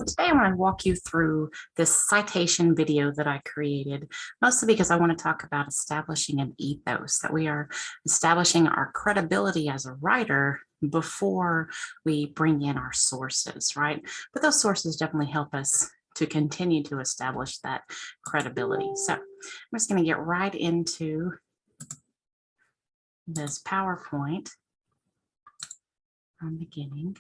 So today I want to walk you through this citation video that I created, mostly because I want to talk about establishing an ethos, that we are establishing our credibility as a writer before we bring in our sources, right? But those sources definitely help us to continue to establish that credibility. So I'm just going to get right into this PowerPoint. I'm beginning.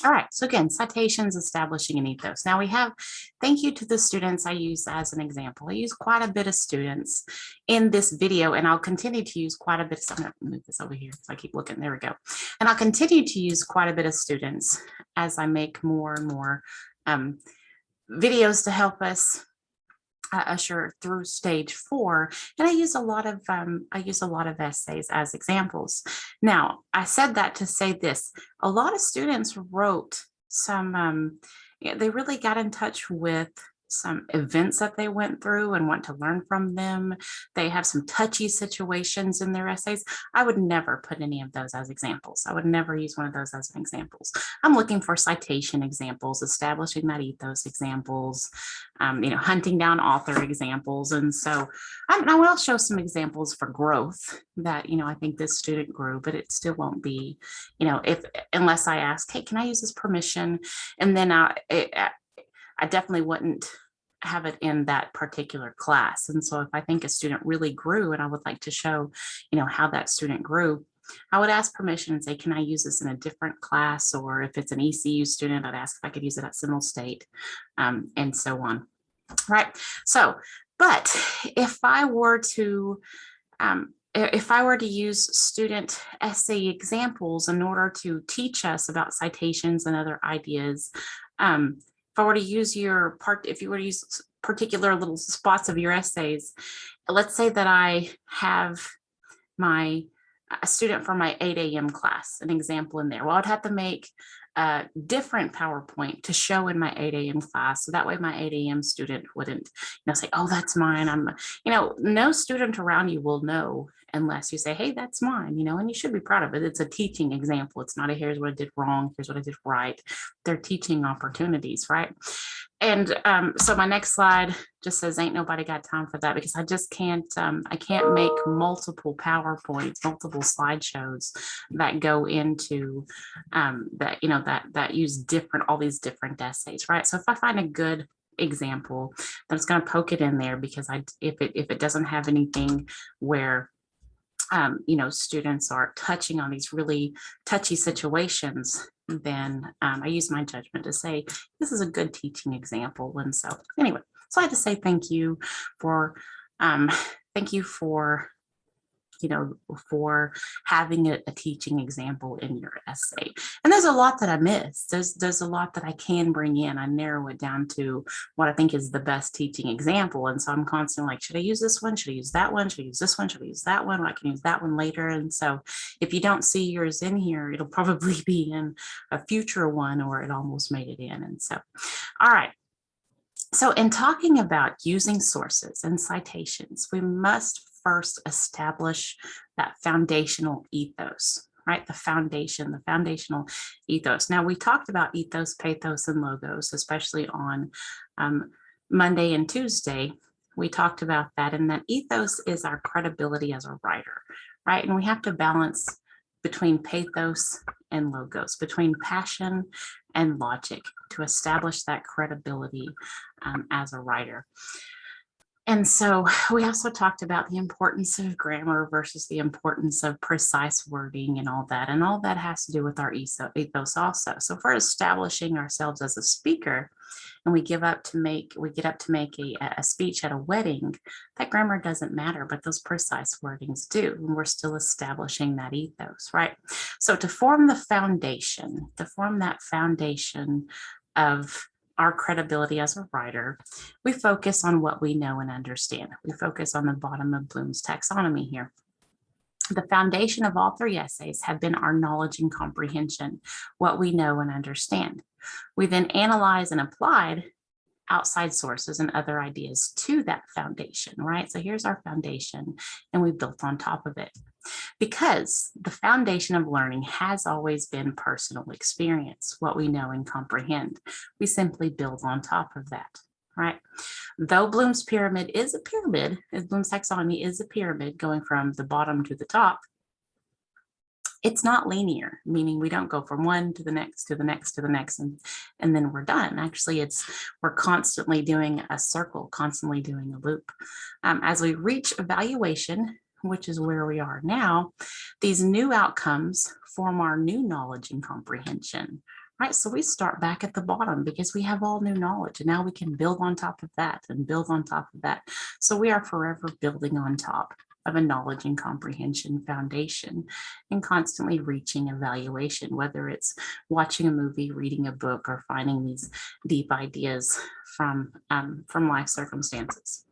All right, so again, citations, establishing an ethos. Now we have, thank you to the students I use as an example. I use quite a bit of students in this video, and I'll continue to use quite a bit. So I'm gonna move this over here, so I keep looking, there we go. And I'll continue to use quite a bit of students as I make more and more videos to help us usher through stage 4, and I use a lot of essays as examples. Now, I said that to say this: a lot of students wrote some. They really got in touch with some events that they went through and want to learn from them. They have some touchy situations in their essays. I would never put any of those as examples. I would never use one of those as examples. I'm looking for citation examples, establishing that ethos examples, hunting down author examples. And so I will show some examples for growth that, I think this student grew, but it still won't be, unless I ask, hey, can I use this permission? And then I definitely wouldn't have it in that particular class. And so if I think a student really grew and I would like to show, how that student grew, I would ask permission and say, can I use this in a different class? Or if it's an ECU student, I'd ask if I could use it at Seminole State, and so on. Right. So, but if I were to use student essay examples in order to teach us about citations and other ideas, if I were to use if you were to use particular little spots of your essays, let's say that I have a student for my 8 a.m. class, an example in there. Well, I'd have to make a different PowerPoint to show in my 8 a.m. class. So that way my 8 a.m. student wouldn't, say, oh, that's mine. No student around you will know unless you say, hey, that's mine, and you should be proud of it. It's a teaching example. It's not a here's what I did wrong, here's what I did right. They're teaching opportunities, right? And so my next slide just says, ain't nobody got time for that, because I just can't, I can't make multiple PowerPoints, multiple slideshows that go into that use all these different essays, right? So if I find a good example, then it's going to poke it in there, because if it doesn't have anything where students are touching on these really touchy situations, then I use my judgment to say, this is a good teaching example. And so anyway, so I had to say thank you for having a teaching example in your essay. And there's a lot that I missed. There's a lot that I can bring in. I narrow it down to what I think is the best teaching example. And so I'm constantly like, should I use this one? Should I use that one? Should I use this one? Should I use that one? Well, I can use that one later. And so if you don't see yours in here, it'll probably be in a future one, or it almost made it in. And so, all right. So in talking about using sources and citations, we must first establish that foundational ethos, right? The foundational ethos. Now, we talked about ethos, pathos, and logos, especially on Monday and Tuesday. We talked about that, and that ethos is our credibility as a writer, right? And we have to balance between pathos and logos, between passion and logic, to establish that credibility as a writer. And so we also talked about the importance of grammar versus the importance of precise wording and all that. And all that has to do with our ethos also. So if we're establishing ourselves as a speaker, and we get up to make a speech at a wedding, that grammar doesn't matter, but those precise wordings do. And we're still establishing that ethos, right? So to form that foundation of our credibility as a writer, we focus on what we know and understand. We focus on the bottom of Bloom's taxonomy here. The foundation of all 3 essays have been our knowledge and comprehension, what we know and understand. We then analyze and applied outside sources and other ideas to that foundation, right? So here's our foundation, and we built on top of it. Because the foundation of learning has always been personal experience, what we know and comprehend. We simply build on top of that, right? Though Bloom's pyramid is a pyramid, as Bloom's taxonomy is a pyramid going from the bottom to the top, it's not linear, meaning we don't go from one to the next, to the next, to the next, and then we're done. Actually, we're constantly doing a circle, constantly doing a loop. As we reach evaluation, which is where we are now, these new outcomes form our new knowledge and comprehension, right? So we start back at the bottom because we have all new knowledge, and now we can build on top of that and build on top of that. So we are forever building on top of a knowledge and comprehension foundation and constantly reaching evaluation, whether it's watching a movie, reading a book, or finding these deep ideas from life circumstances.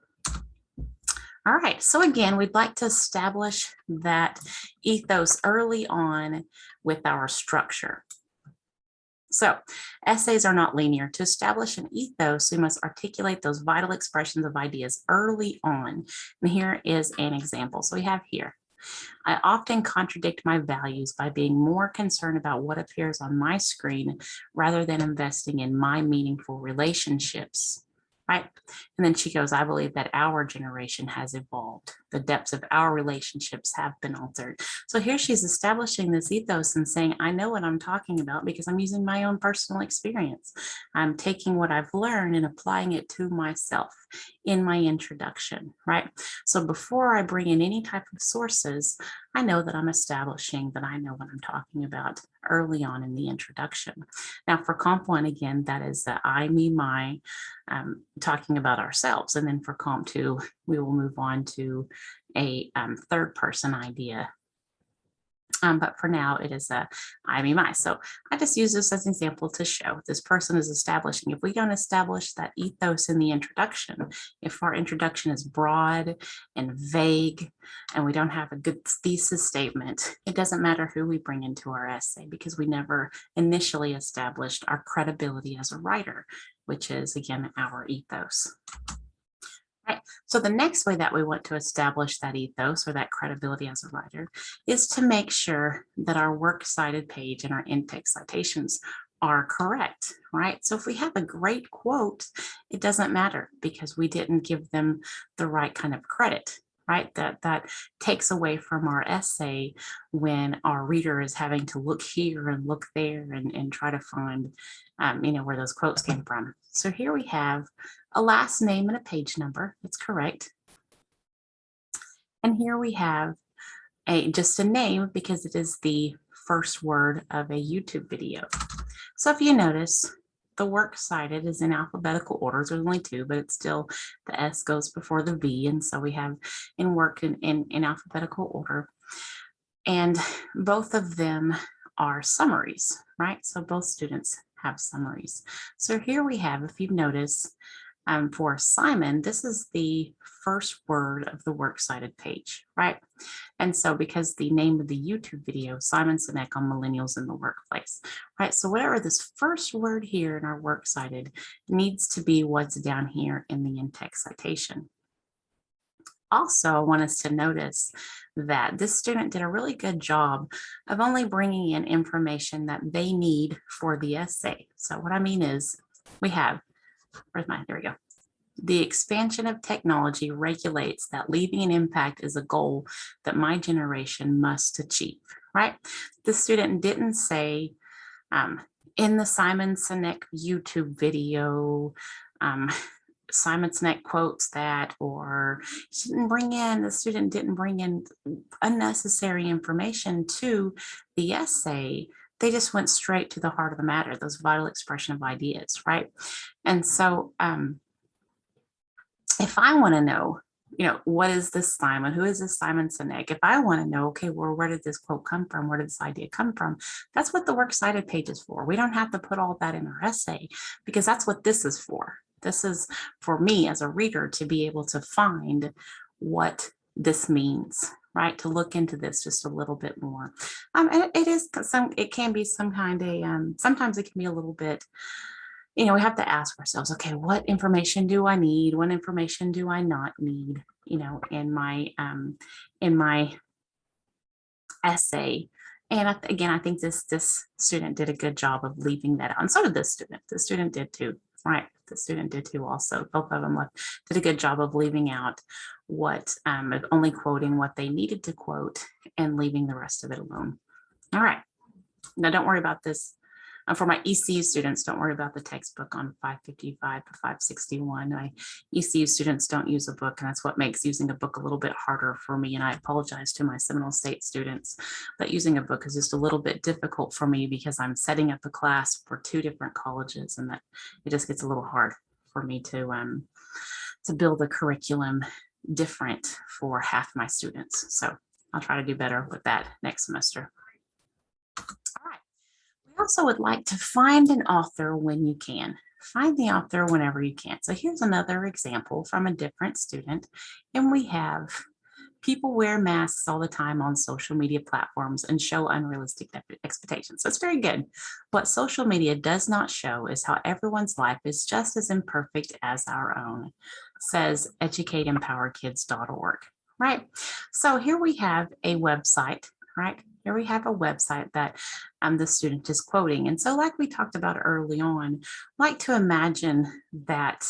All right, so again, we'd like to establish that ethos early on with our structure. So essays are not linear. To establish an ethos, we must articulate those vital expressions of ideas early on. And here is an example. So we have here, I often contradict my values by being more concerned about what appears on my screen rather than investing in my meaningful relationships. Right? And then she goes, I believe that our generation has evolved. The depths of our relationships have been altered. So here she's establishing this ethos and saying, I know what I'm talking about because I'm using my own personal experience. I'm taking what I've learned and applying it to myself in my introduction, right? So before I bring in any type of sources, I know that I'm establishing that I know what I'm talking about early on in the introduction. Now for comp one, again, that is the I, me, my, talking about ourselves. And then for comp two, we will move on to a third person idea. But for now, it is a I, me, my. So I just use this as an example to show this person is establishing. If we don't establish that ethos in the introduction, if our introduction is broad and vague, and we don't have a good thesis statement, it doesn't matter who we bring into our essay because we never initially established our credibility as a writer, which is, again, our ethos. Right. So the next way that we want to establish that ethos or that credibility as a writer is to make sure that our works cited page and our in-text citations are correct, right? So if we have a great quote, it doesn't matter because we didn't give them the right kind of credit, right? That takes away from our essay when our reader is having to look here and look there and try to find, where those quotes came from. So here we have a last name and a page number. That's correct. And here we have just a name because it is the first word of a YouTube video. So if you notice, the works cited is in alphabetical order. There's only two, but it's still the S goes before the V. And so we have in work in alphabetical order. And both of them are summaries, right? So both students have summaries. So here we have, if you've noticed, for Simon, this is the first word of the works cited page, right? And so because the name of the YouTube video, Simon Sinek on Millennials in the Workplace, right? So whatever this first word here in our works cited needs to be what's down here in the in-text citation. Also, I want us to notice that this student did a really good job of only bringing in information that they need for the essay. So what I mean is we have, there we go. The expansion of technology regulates that leaving an impact is a goal that my generation must achieve, right? The student didn't say in the Simon Sinek YouTube video, Simon Sinek quotes that, or the student didn't bring in unnecessary information to the essay. They just went straight to the heart of the matter, those vital expression of ideas, right? And so if I want to know, what is this Simon? Who is this Simon Sinek? If I want to know, okay, well, where did this quote come from? Where did this idea come from? That's what the works cited page is for. We don't have to put all that in our essay because that's what this is for. This is for me as a reader to be able to find what this means, right? To look into this just a little bit more. And it can be some kind of, sometimes it can be a little bit, we have to ask ourselves, okay, what information do I need? What information do I not need, in my essay. And again, I think this student did a good job of leaving that out. And so did this student. The student did too, right? The student did too also. Both of them did a good job of leaving out what, of only quoting what they needed to quote and leaving the rest of it alone. All right. Now don't worry about this. For my ECU students, don't worry about the textbook on 555 to 561. My ECU students don't use a book, and that's what makes using a book a little bit harder for me. And I apologize to my Seminole State students, but using a book is just a little bit difficult for me because I'm setting up a class for 2 different colleges, and that it just gets a little hard for me to build a curriculum different for half my students. So I'll try to do better with that next semester. All right. We also would like to find an author when you can. Find the author whenever you can. So here's another example from a different student. And we have people wear masks all the time on social media platforms and show unrealistic expectations. So it's very good. What social media does not show is how everyone's life is just as imperfect as our own, says educateempowerkids.org, right? So here we have a website, right? Here we have a website that the student is quoting. And so like we talked about early on, we like to imagine that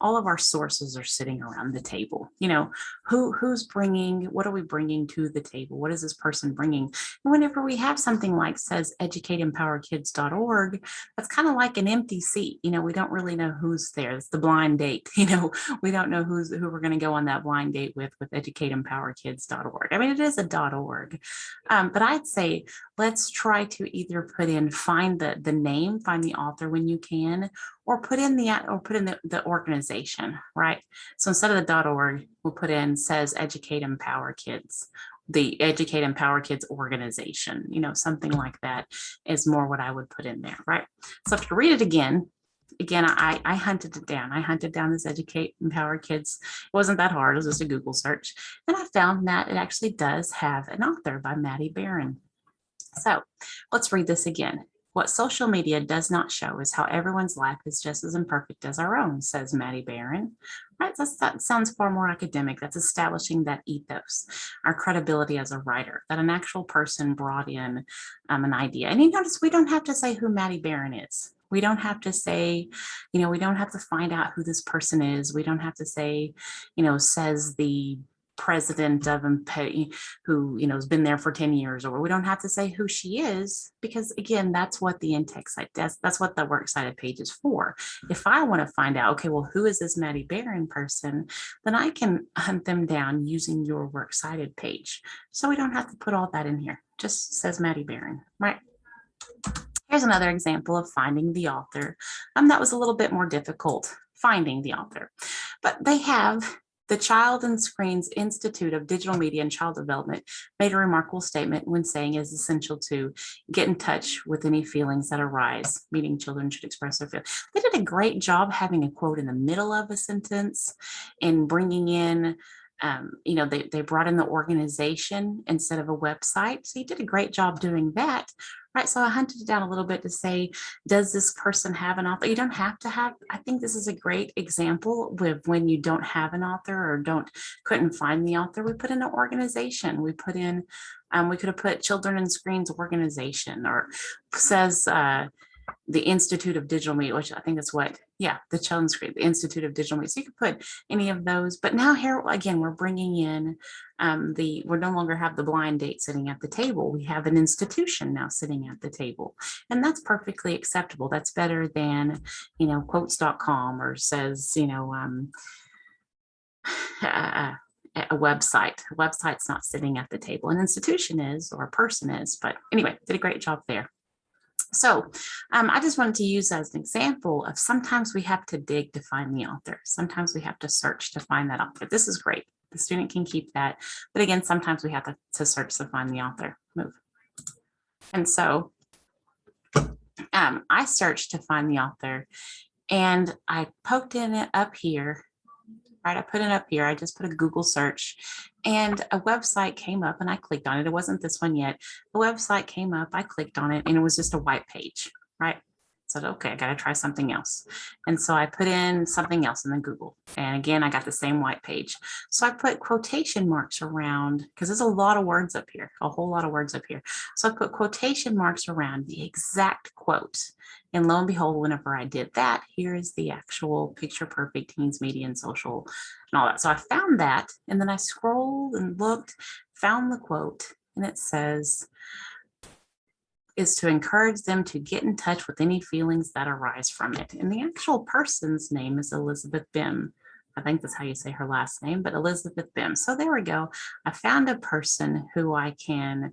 all of our sources are sitting around the table. You know, who's bringing, what are we bringing to the table? What is this person bringing? And whenever we have something like says educateempowerkids.org, that's kind of like an empty seat. You know, we don't really know who's there. It's the blind date. You know, we don't know who we're going to go on that blind date with educateempowerkids.org. I mean, it is a .org, but I'd say let's try to either put in, find the name, find the author when you can, or put in the organization, right? So instead of the .org, we'll put in says Educate Empower Kids, the Educate Empower Kids organization, you know, something like that is more what I would put in there, right? So to read it again, I hunted it down. I hunted down this Educate Empower Kids. It wasn't that hard. It was just a Google search. And I found that it actually does have an author by Maddie Barron. So let's read this again. What social media does not show is how everyone's life is just as imperfect as our own, says Maddie Barron. Right? That sounds far more academic. That's establishing that ethos, our credibility as a writer, that an actual person brought in an idea. And you notice we don't have to say who Maddie Barron is. We don't have to say, you know, we don't have to find out who this person is. We don't have to say, you know, says the president of who, you know, has been there for 10 years, or we don't have to say who she is, because again, that's what the in-text site does. That's what the works cited page is for. If I want to find out, okay, well, who is this Maddie Barron person, then I can hunt them down using your works cited page. So we don't have to put all that in here. Just says Maddie Barron, right? Here's another example of finding the author. That was a little bit more difficult, finding the author, but they have the Child and Screens Institute of Digital Media and Child Development made a remarkable statement when saying it is essential to get in touch with any feelings that arise, meaning children should express their feelings. They did a great job having a quote in the middle of a sentence and bringing in, you know, they brought in the organization instead of a website. So you did a great job doing that. Right, so I hunted it down a little bit to say, does this person have an author? You don't have to have, I think this is a great example with when you don't have an author or couldn't find the author. We put in an organization. We put in, we could have put Children and Screens organization, or says the Institute of Digital Media, which I think is what, yeah, the Children's Screen, the Institute of Digital Media. So you could put any of those, but now here again, we're bringing in we no longer have the blind date sitting at the table. We have an institution now sitting at the table, and that's perfectly acceptable. That's better than, you know, quotes.com or says, you know, a website. A website's not sitting at the table. An institution is, or a person is, but anyway, did a great job there. So I just wanted to use as an example of sometimes we have to dig to find the author. Sometimes we have to search to find that author. This is great. The student can keep that. But again, sometimes we have to search to find the author. Move. And so I searched to find the author, and I poked in it up here. Right, I put it up here. I just put a Google search, and a website came up, and I clicked on it. It wasn't this one yet. The website came up. I clicked on it, and it was just a white page. Right, said, okay, I got to try something else. And so I put in something else in the Google. And again, I got the same white page. So I put quotation marks around, because there's a lot of words up here, a whole lot of words up here. So I put quotation marks around the exact quote. And lo and behold, whenever I did that, here is the actual picture perfect teens, media, and social and all that. So I found that, and then I scrolled and looked, found the quote, and it says, is to encourage them to get in touch with any feelings that arise from it. And the actual person's name is Elizabeth Bim. I think that's how you say her last name, but Elizabeth Bim. So there we go. I found a person who I can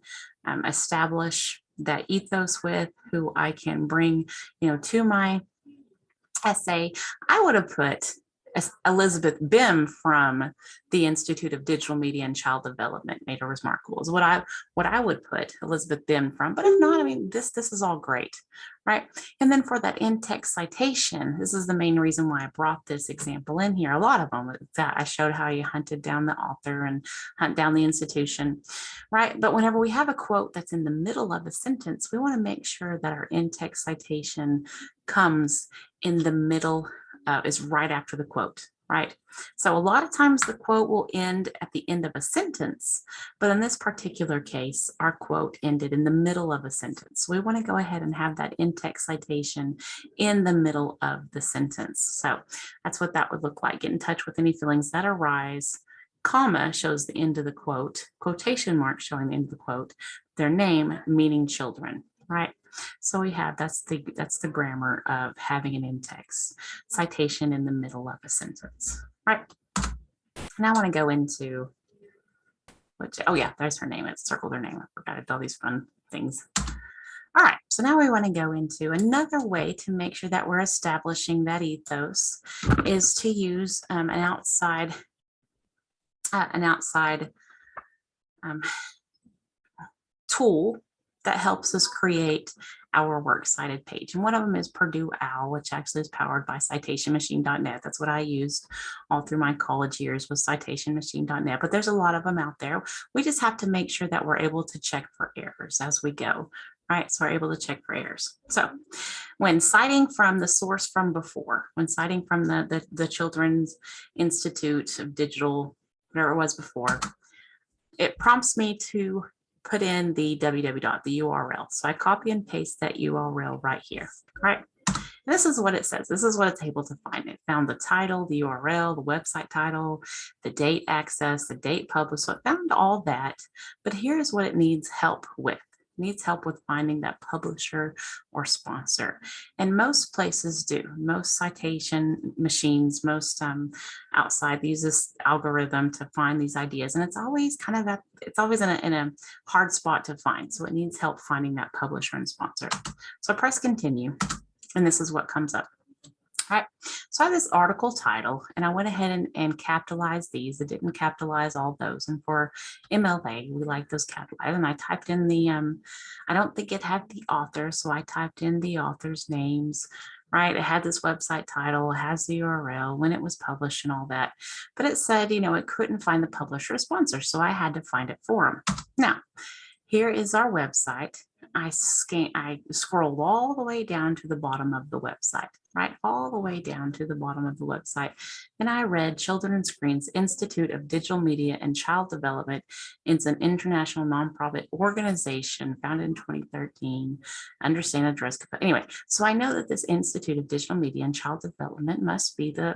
establish that ethos with, who I can bring, to my essay. I would have put Elizabeth Bim from the Institute of Digital Media and Child Development, made her remarkable, is what I would put Elizabeth Bim from. But if not, I mean, this is all great, right? And then for that in-text citation, this is the main reason why I brought this example in here. A lot of them, that I showed how you hunted down the author and hunt down the institution, right? But whenever we have a quote that's in the middle of a sentence, we want to make sure that our in-text citation comes in the middle, is right after the quote, right? So a lot of times the quote will end at the end of a sentence, but in this particular case, our quote ended in the middle of a sentence. So we want to go ahead and have that in-text citation in the middle of the sentence. So that's what that would look like. Get in touch with any feelings that arise. Comma shows the end of the quote, quotation mark showing the end of the quote, their name, meaning children, right? So we have, that's the grammar of having an in-text citation in the middle of a sentence, right? Now I want to go into, oh yeah, there's her name. It's circled her name. I forgot to do all these fun things. All right, so now we want to go into another way to make sure that we're establishing that ethos is to use an outside tool that helps us create our works cited page. And one of them is Purdue OWL, which actually is powered by citationmachine.net. That's what I used all through my college years, was citationmachine.net. But there's a lot of them out there. We just have to make sure that we're able to check for errors as we go, right? So we're able to check for errors. So when citing from the source from before, when citing from the Children's Institute of Digital, whatever it was before, it prompts me to put in the www, the URL. So I copy and paste that URL right here, right? And this is what it says. This is what it's able to find. It found the title, the URL, the website title, the date access, the date published. So it found all that, but here's what it needs help with. Needs help with finding that publisher or sponsor. And most places do. Most citation machines, most outside use this algorithm to find these ideas. And it's always kind of that, it's always in a hard spot to find. So it needs help finding that publisher and sponsor. So I press continue, and this is what comes up. All right, so I have this article title, and I went ahead and capitalized these. It didn't capitalize all those. And for MLA, we like those capitalized. And I typed in the, I don't think it had the author, so I typed in the author's names, right? It had this website title, it has the URL, when it was published and all that. But it said, it couldn't find the publisher or sponsor, so I had to find it for them. Now, here is our website. I scrolled all the way down to the bottom of the website, right? All the way down to the bottom of the website. And I read Children and Screens Institute of Digital Media and Child Development. It's an international nonprofit organization founded in 2013. Understand address. Anyway, so I know that this Institute of Digital Media and Child Development must be the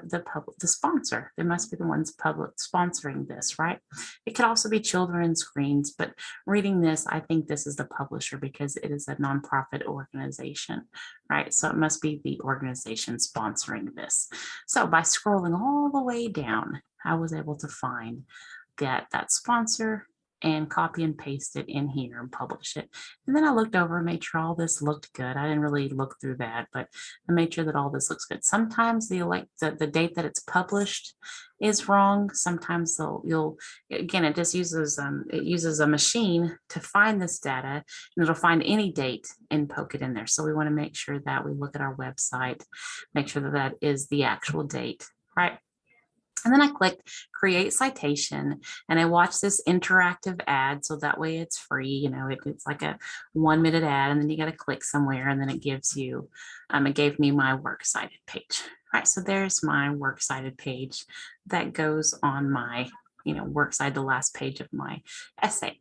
sponsor. They must be the ones sponsoring this, right? It could also be Children and Screens, but reading this, I think this is the publisher because it is a nonprofit organization, right? So it must be the organization sponsoring this. So by scrolling all the way down, I was able to find that sponsor and copy and paste it in here and publish it. And then I looked over and made sure all this looked good. I didn't really look through that, but I made sure that all this looks good. Sometimes the date that it's published is wrong. Sometimes it just uses a machine to find this data, and it'll find any date and poke it in there. So we want to make sure that we look at our website, make sure that is the actual date, right? And then I clicked create citation and I watched this interactive ad. So that way it's free, it's like a 1 minute ad, and then you got to click somewhere and then it gives you, it gave me my works cited page. All right. So there's my works cited page that goes on my, works cited, the last page of my essay.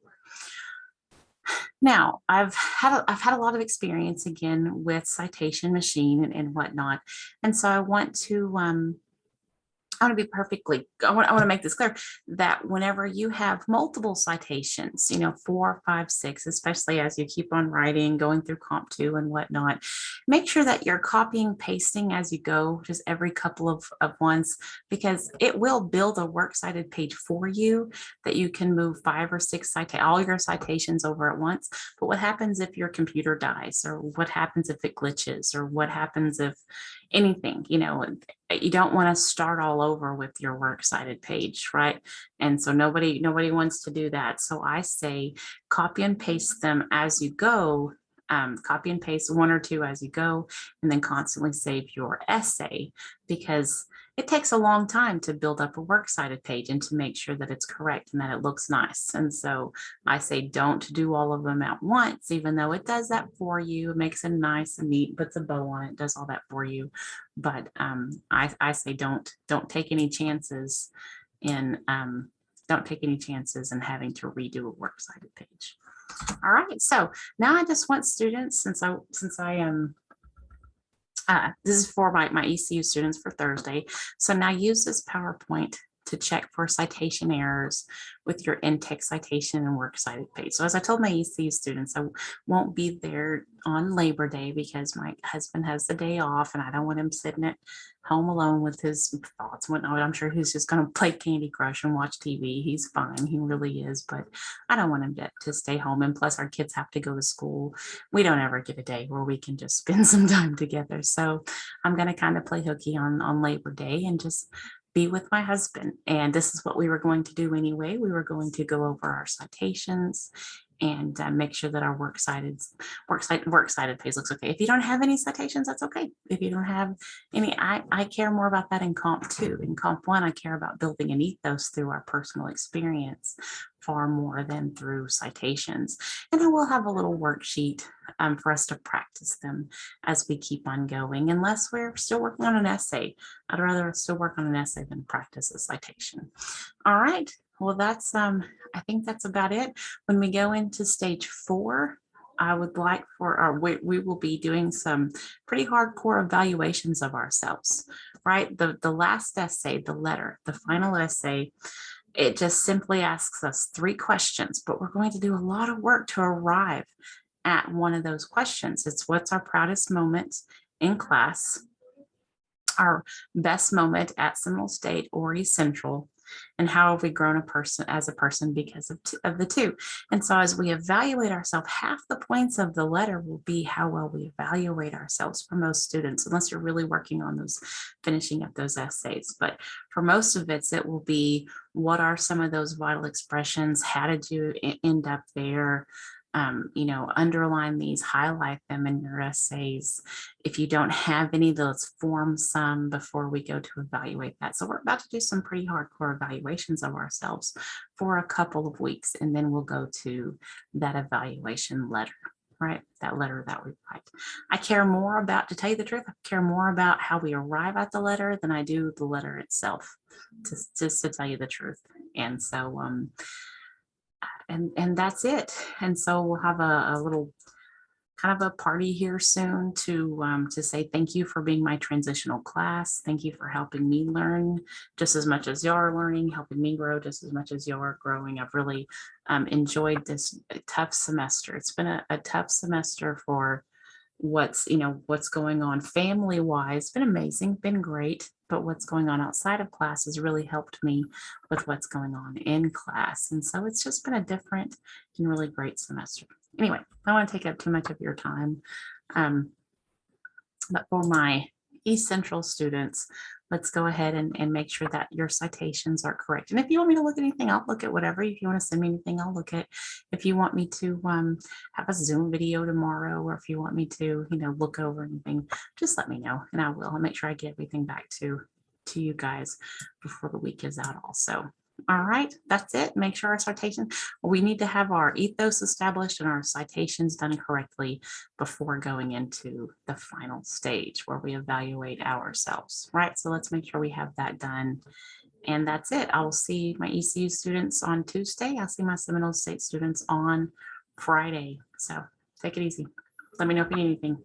Now, I've had a lot of experience again with citation machine and whatnot. And so I want to, I want to make this clear that whenever you have multiple citations, 4, 5, 6, especially as you keep on writing, going through comp 2 and whatnot, make sure that you're copying, pasting as you go, just every couple of once, because it will build a works cited page for you that you can move 5 or 6 all your citations over at once. But what happens if your computer dies, or what happens if it glitches, or what happens if anything, you don't want to start all over with your works cited page, right? And so nobody wants to do that. So I say copy and paste them as you go. Copy and paste 1 or 2 as you go, and then constantly save your essay, because it takes a long time to build up a works cited page and to make sure that it's correct and that it looks nice. And so I say don't do all of them at once, even though it does that for you. It makes it nice and neat, puts a bow on it, does all that for you. But I say don't take any chances in having to redo a works cited page. All right, so now I just want students, since I am, this is for my ECU students for Thursday. So now use this PowerPoint to check for citation errors with your in-text citation and works cited page. So as I told my ECU students, I won't be there on Labor Day because my husband has the day off and I don't want him sitting at home alone with his thoughts and whatnot. I'm sure he's just going to play Candy Crush and watch TV. He's fine. He really is. But I don't want him to stay home. And plus our kids have to go to school. We don't ever get a day where we can just spend some time together. So I'm going to kind of play hooky on Labor Day and just be with my husband. And this is what we were going to do anyway. We were going to go over our citations and make sure that our works cited page looks okay. If you don't have any citations, that's okay. If you don't have any, I care more about that in comp 2. In comp 1, I care about building an ethos through our personal experience far more than through citations. And I will have a little worksheet for us to practice them as we keep on going, unless we're still working on an essay. I'd rather still work on an essay than practice a citation. All right. Well, that's I think that's about it. When we go into stage 4, I would like we will be doing some pretty hardcore evaluations of ourselves, right? The last essay, the final essay, it just simply asks us 3 questions, but we're going to do a lot of work to arrive at one of those questions. It's what's our proudest moment in class, our best moment at Seminole State or East Central, and how have we grown as a person because of the 2. And so as we evaluate ourselves, half the points of the letter will be how well we evaluate ourselves for most students, unless you're really working on finishing up those essays. But for most of it will be, what are some of those vital expressions? How did you end up there? Underline these, highlight them in your essays. If you don't have any, let's form some before we go to evaluate that. So we're about to do some pretty hardcore evaluations of ourselves for a couple of weeks, and then we'll go to that evaluation letter, right? That letter that we write. I care more about, to tell you the truth, I care more about how we arrive at the letter than I do the letter itself, just to tell you the truth. And so, and that's it. And so we'll have a little kind of a party here soon to say thank you for being my transitional class. Thank you for helping me learn just as much as you're learning, helping me grow just as much as you're growing. I've really enjoyed this tough semester. It's been a tough semester for what's going on family wise. Been amazing, been great, but what's going on outside of class has really helped me with what's going on in class. And so it's just been a different and really great semester. Anyway, I don't want to take up too much of your time, but for my East Central students, let's go ahead and make sure that your citations are correct. And if you want me to look at anything, I'll look at whatever. If you want to send me anything, I'll look at. If you want me to have a Zoom video tomorrow, or if you want me to, look over anything, just let me know and I will. I'll make sure I get everything back to to you guys before the week is out also. All right, that's it. Make sure our citation, we need to have our ethos established and our citations done correctly before going into the final stage where we evaluate ourselves, right? So let's make sure we have that done. And that's it. I will see my ECU students on Tuesday. I'll see my Seminole State students on Friday. So take it easy. Let me know if you need anything.